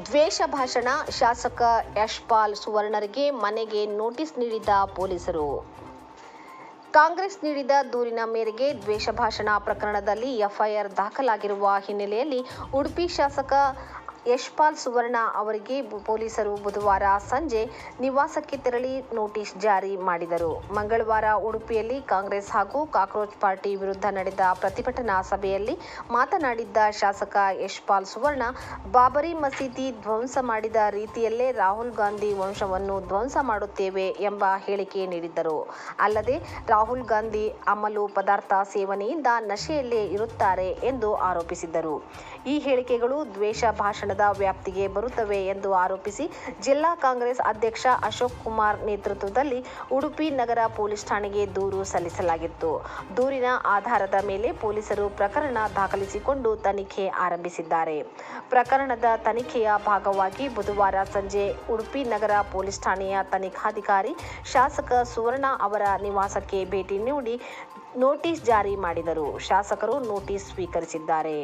ದ್ವೇಷ ಭಾಷಣ ಶಾಸಕ ಯಶ್ಪಾಲ್ ಸುವರ್ಣರಿಗೆ ಮನೆಗೆ ನೋಟಿಸ್ ನೀಡಿದ ಪೊಲೀಸರು. ಕಾಂಗ್ರೆಸ್ ನೀಡಿದ ದೂರಿನ ಮೇರೆಗೆ ದ್ವೇಷ ಭಾಷಣ ಪ್ರಕರಣದಲ್ಲಿ ಎಫ್ಐಆರ್ ದಾಖಲಾಗಿರುವ ಹಿನ್ನೆಲೆಯಲ್ಲಿ ಉಡುಪಿ ಶಾಸಕ ಯಶ್ಪಾಲ್ ಸುವರ್ಣ ಅವರಿಗೆ ಪೊಲೀಸರು ಬುಧವಾರ ಸಂಜೆ ನಿವಾಸಕ್ಕೆ ತೆರಳಿ ನೋಟಿಸ್ ಜಾರಿ ಮಾಡಿದರು. ಮಂಗಳವಾರ ಉಡುಪಿಯಲ್ಲಿ ಕಾಂಗ್ರೆಸ್ ಹಾಗೂ ಕಾಕ್ರೋಚ್ ಪಾರ್ಟಿ ವಿರುದ್ಧ ನಡೆದ ಪ್ರತಿಭಟನಾ ಸಭೆಯಲ್ಲಿ ಮಾತನಾಡಿದ್ದ ಶಾಸಕ ಯಶ್ಪಾಲ್ ಸುವರ್ಣ, ಬಾಬರಿ ಮಸೀದಿ ಧ್ವಂಸ ಮಾಡಿದ ರೀತಿಯಲ್ಲೇ ರಾಹುಲ್ ಗಾಂಧಿ ವಂಶವನ್ನು ಧ್ವಂಸ ಮಾಡುತ್ತೇವೆ ಎಂಬ ಹೇಳಿಕೆ ನೀಡಿದ್ದರು. ಅಲ್ಲದೆ ರಾಹುಲ್ ಗಾಂಧಿ ಅಮಲು ಪದಾರ್ಥ ಸೇವನೆಯಿಂದ ನಶೆಯಲ್ಲೇ ಇರುತ್ತಾರೆ ಎಂದು ಆರೋಪಿಸಿದ್ದರು. ಈ ಹೇಳಿಕೆಗಳು ದ್ವೇಷ ಭಾಷಣದ ವ್ಯಾಪ್ತಿಗೆ ಬರುತ್ತವೆ ಎಂದು ಆರೋಪಿಸಿ ಜಿಲ್ಲಾ ಕಾಂಗ್ರೆಸ್ ಅಧ್ಯಕ್ಷ ಅಶೋಕ್ ಕುಮಾರ್ ನೇತೃತ್ವದಲ್ಲಿ ಉಡುಪಿ ನಗರ ಪೊಲೀಸ್ ಠಾಣೆಗೆ ದೂರು ಸಲ್ಲಿಸಲಾಗಿತ್ತು. ದೂರಿನ ಆಧಾರದ ಮೇಲೆ ಪೊಲೀಸರು ಪ್ರಕರಣ ದಾಖಲಿಸಿಕೊಂಡು ತನಿಖೆ ಆರಂಭಿಸಿದ್ದಾರೆ. ಪ್ರಕರಣದ ತನಿಖೆಯ ಭಾಗವಾಗಿ ಬುಧವಾರ ಸಂಜೆ ಉಡುಪಿ ನಗರ ಪೊಲೀಸ್ ಠಾಣೆಯ ತನಿಖಾಧಿಕಾರಿ ಶಾಸಕ ಸುವರ್ಣ ಅವರ ನಿವಾಸಕ್ಕೆ ಭೇಟಿ ನೀಡಿ ನೋಟಿಸ್ ಜಾರಿ ಮಾಡಿದರು. ಶಾಸಕರು ನೋಟಿಸ್ ಸ್ವೀಕರಿಸಿದ್ದಾರೆ.